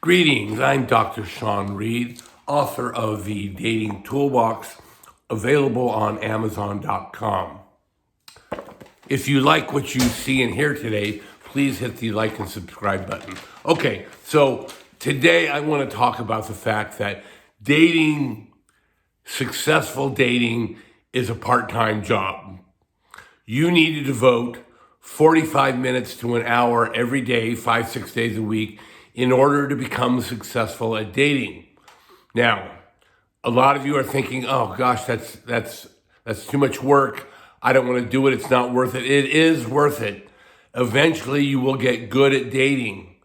Greetings, I'm Dr. Sean Reed, author of the Dating Toolbox, available on Amazon.com. If you like what you see and hear today, please hit the like and subscribe button. Okay, so today I want to talk about the fact that successful dating, is a part-time job. You need to devote 45 minutes to an hour every day, 5-6 days a week, in order to become successful at dating. Now, a lot of you are thinking, oh gosh, that's too much work. I don't want to do it. It's not worth it. It is worth it. Eventually, you will get good at dating.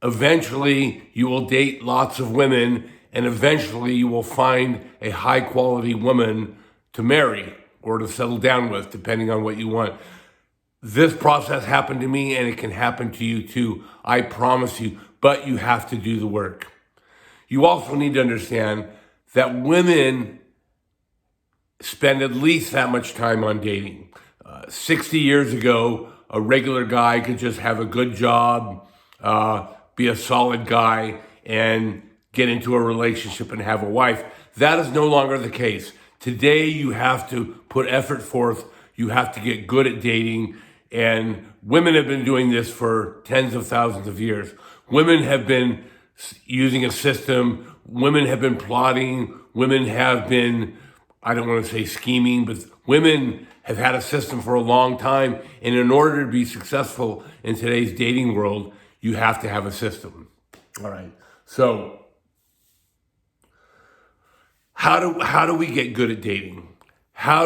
Eventually, you will date lots of women, and eventually you will find a high quality woman to marry or to settle down with, depending on what you want. This process happened to me, and it can happen to you too. I promise you, but you have to do the work. You also need to understand that women spend at least that much time on dating. 60 years ago, a regular guy could just have a good job, be a solid guy, and get into a relationship and have a wife. That is no longer the case. Today, you have to put effort forth. You have to get good at dating. And women have been doing this for tens of thousands of years. Women have been using a system. Women have been plotting. Women have been, I don't want to say scheming, but women have had a system for a long time. And in order to be successful in today's dating world, you have to have a system. All right. So how do we get good at dating? How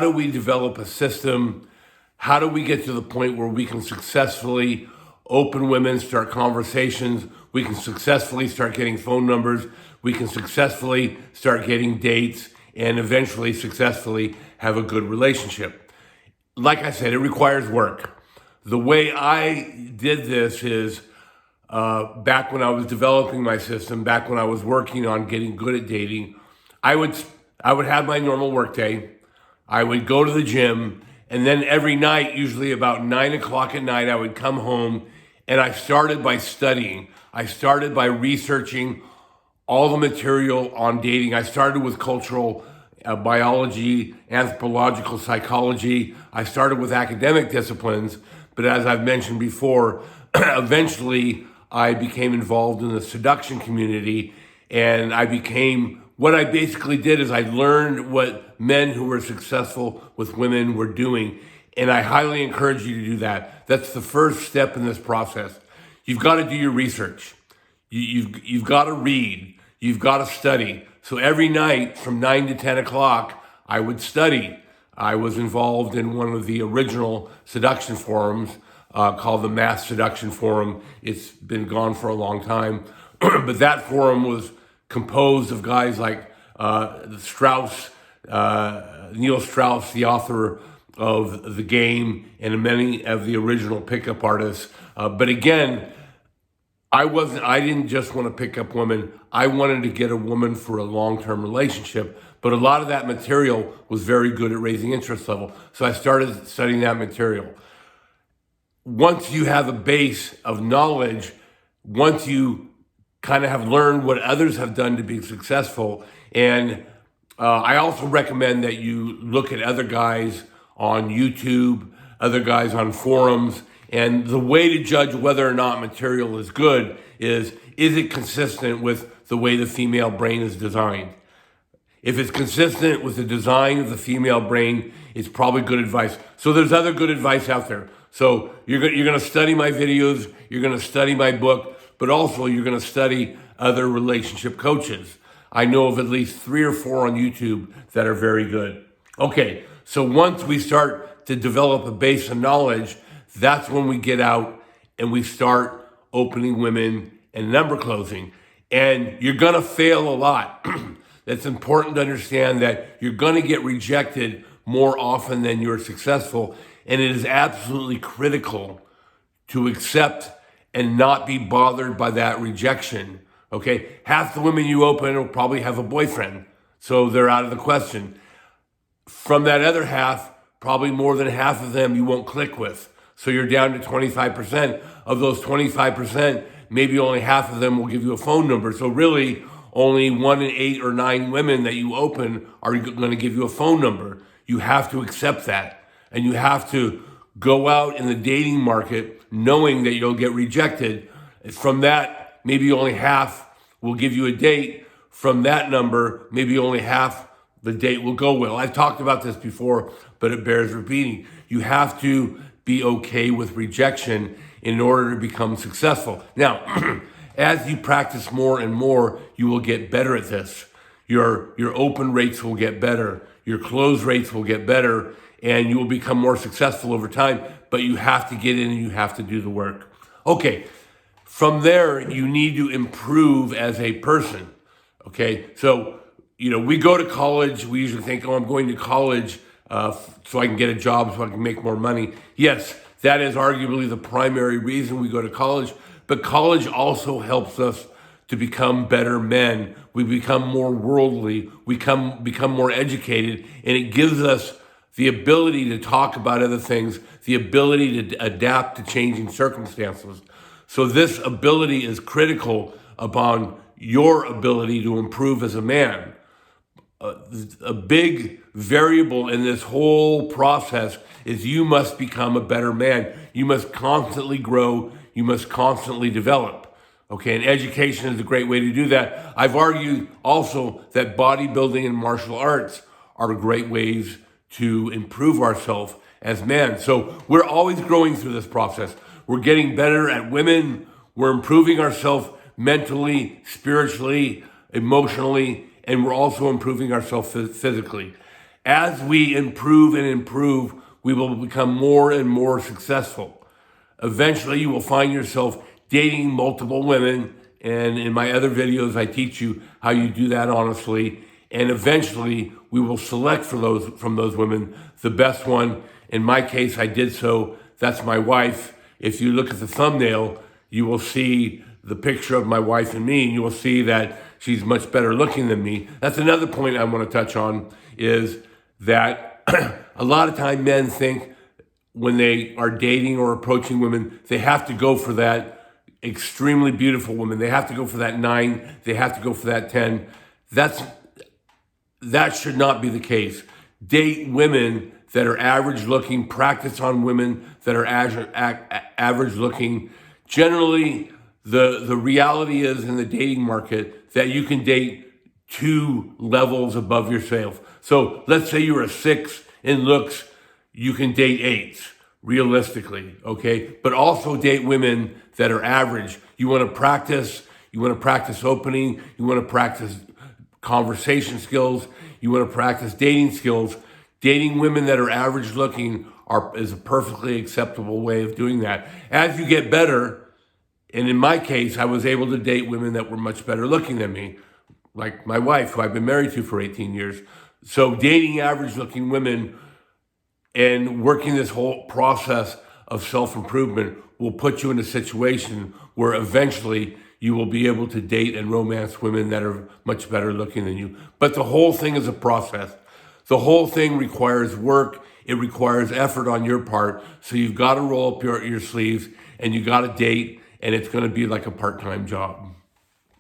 do we develop a system? How do we get to the point where we can successfully open women, start conversations? We can successfully start getting phone numbers. We can successfully start getting dates and eventually successfully have a good relationship. Like I said, it requires work. The way I did this is back when I was developing my system, back when I was working on getting good at dating, I would have my normal work day. I would go to the gym. And then every night, usually about 9 o'clock at night, I would come home and I started by studying. I started by researching all the material on dating. I started with cultural biology, anthropological psychology. I started with academic disciplines, but as I've mentioned before, eventually I became involved in the seduction community, and what I basically did is I learned what men who were successful with women were doing. And I highly encourage you to do that. That's the first step in this process. You've got to do your research. You've got to read. You've got to study. So every night from 9 to 10 o'clock, I would study. I was involved in one of the original seduction forums called the Mass Seduction Forum. It's been gone for a long time. But that forum was composed of guys like Strauss, Neil Strauss, the author of The Game, and many of the original pickup artists. But again, I didn't just want to pick up women. I wanted to get a woman for a long-term relationship. But a lot of that material was very good at raising interest level. So I started studying that material. Once you have a base of knowledge, once you kind of have learned what others have done to be successful. And I also recommend that you look at other guys on YouTube, other guys on forums. And the way to judge whether or not material is good is it consistent with the way the female brain is designed? If it's consistent with the design of the female brain, it's probably good advice. So there's other good advice out there. So you're going to study my videos, you're going to study my book, but also you're going to study other relationship coaches. I know of at least 3 or 4 on YouTube that are very good. Okay, so once we start to develop a base of knowledge, that's when we get out and we start opening women and number closing. And you're going to fail a lot. It's important to understand that you're going to get rejected more often than you're successful. And it is absolutely critical to accept and not be bothered by that rejection. Okay, half the women you open will probably have a boyfriend, so they're out of the question. From that other half, probably more than half of them you won't click with. So you're down to 25%. Of those 25%, maybe only half of them will give you a phone number. So really, only 1 in 8 or 9 women that you open are going to give you a phone number. You have to accept that. And you have to go out in the dating market knowing that you'll get rejected. From that, maybe only half will give you a date. From that number, maybe only half the date will go well. I've talked about this before, but it bears repeating. You have to be okay with rejection in order to become successful. Now, as you practice more and more, you will get better at this. Your open rates will get better. Your close rates will get better, and you will become more successful over time. But you have to get in and you have to do the work. Okay, from there, you need to improve as a person. Okay, so we go to college. We usually think, I'm going to college so I can get a job, so I can make more money. Yes, that is arguably the primary reason we go to college. But college also helps us to become better men. We become more worldly. We become more educated. And it gives us the ability to talk about other things, the ability to adapt to changing circumstances. So this ability is critical upon your ability to improve as a man. A big variable in this whole process is you must become a better man. You must constantly grow. You must constantly develop. Okay, and education is a great way to do that. I've argued also that bodybuilding and martial arts are great ways to improve ourselves as men. So we're always growing through this process. We're getting better at women. We're improving ourselves mentally, spiritually, emotionally, and we're also improving ourselves physically. As we improve and improve, we will become more and more successful. Eventually, you will find yourself dating multiple women, and in my other videos, I teach you how you do that honestly. And eventually, we will select from those women the best one. In my case, I did so. That's my wife. If you look at the thumbnail, you will see the picture of my wife and me, and you will see that she's much better looking than me. That's another point I want to touch on, is that a lot of time men think when they are dating or approaching women, they have to go for that extremely beautiful woman. They have to go for that 9. They have to go for that 10. That should not be the case. Date women that are average looking. Practice on women that are average looking. Generally, the reality is in the dating market that you can date 2 levels above yourself. So let's say you're a 6 in looks, you can date 8s, realistically, okay? But also date women that are average. You want to practice opening, you want to practice conversation skills, you want to practice dating skills. Dating women that are average looking is a perfectly acceptable way of doing that. As you get better, and in my case, I was able to date women that were much better looking than me, like my wife, who I've been married to for 18 years. So dating average looking women and working this whole process of self-improvement will put you in a situation where eventually you will be able to date and romance women that are much better looking than you. But the whole thing is a process. The whole thing requires work. It requires effort on your part. So you've got to roll up your sleeves and you got to date, and it's going to be like a part-time job.